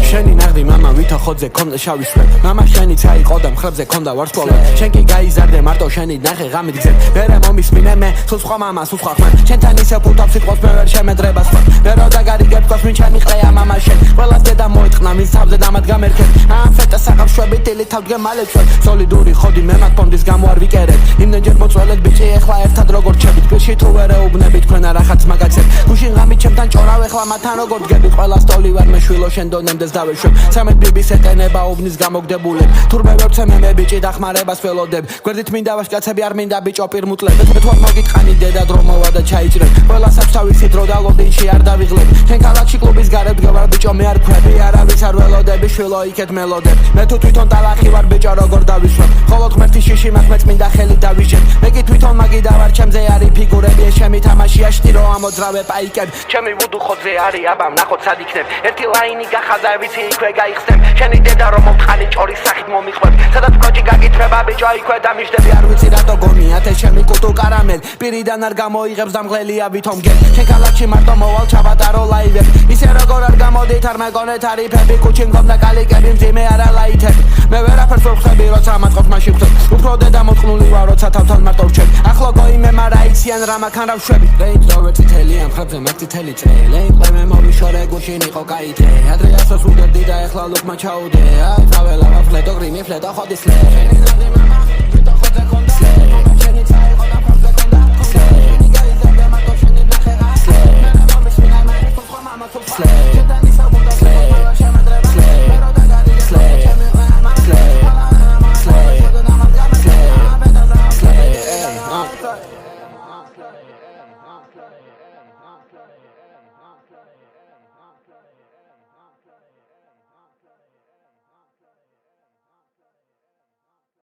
შენი ნაღდი მამა ვითო ხოძე ქონდა შავი შვე მამა შენი წაიყო და მხრებზე ქონდა ვარსკვლავი შენ კი გაიზარდე მარტო შენი ნახე ღამით გზებ ვერა მომისმინე მე სულ სხვა მამა სულ სხვა ხმარ შენთან ისე ფუტავს სიტყვას მე ვერ შემედრება სხვა ვერო და გარიგებ გავს ვინ ჩემი ყლეა მამა შენ ყველას დედა მოიტყნა მის თავზე და მათ გამერქებ ამ ფეტა საღამშვები ტილი თავდგე მალე ჩვენ სოლიდური ხოდი მე მათ პონდის გამო არ ვიკერებ იმდენჯერ მოწველეთ ბიჭი ეხლა ერთად როგორ ჩებით გულში თუ ვერ ეუბნებით თქვენ არახაც მაგაცებ გუშინ ღამით ჩემთან ჭორავ ეხლა მათთან როგორ დგებით ყველა სტოლი ვარ მე შვილო შენ დონემდეს დავეშვებ სამეთ ბიბის ეტენება უბნის გამოგდებულებ თურმე ვერ ვცემე მე ბიჭი დახმარებას ველოდებ გვერდით მინდა ვაშკაცები არ მინდა ბიჭო პირმუტლებ მე თუ არ მოგიტყანი დედა დრო მოვა და ჩაიჭრებ ყველა საფს თავისი დრო და ლოდინში არ დავიღლებ შენ ქალაქში კლუბის გარეთ დგევარ ბიჭო მე არ ხვები არავის არ ველოდები შვილო იქეთ მელოდებ მე თუ თვითონ ტალახი ვარ ბიჭო როგორ დავიშვებ ხოლო ღმერთის შიში მაქვს მეც მინდა ხელი დავიჟებ მე კი თვითონ მაგიდა ვარ ჩემზე არის ფიგურები ეს ჩემი თამაშია შტირო ამოძრავე პაიკები ჩემი ვუდუ ხოძე არის აბა ნახოთ სად იქნებ ერთი ლაინი გახაზა ვიცი იქვე გაიხსნებ შენი დედა რომ მომხალი ჭორის სახით მომიყვებ სადაც კოჭი გაგითრება ბიჭო იქვე დამიждები არ ვიცი რატო გონიათ ეს ჩემი კუტუ კარამელი პირიდან არ გამოიღებს და მღელია ვითომ გე შენ ქალაქში მარტო მოვალ ჩავატარო ლაივები ისე როგორ არ გამოდით არ მეგონე თარიფები კუჩი მგონდა კალიკები მძიმე არა ლაითები მე ვერაფერს ვერ ვხდები როცა მაწყობს მაშინ ვხდებ უფრო დედა მოწყნული ვარ როცა თავთან მარტო ვჩები ახლო გოიმე მარა იციან რა მაქან რა ვშვები რეინჯ როვერ წითელი ამ ხრებზე მე წითელი წელე ყლე მოვიშორე გუშინ იყო კაითე ადრე ასოს უგებდი და ეხლა ლუკმა ჩაუდე აი წაველა ვაფლეტო გრიმი ფლეტო ხოდის ლე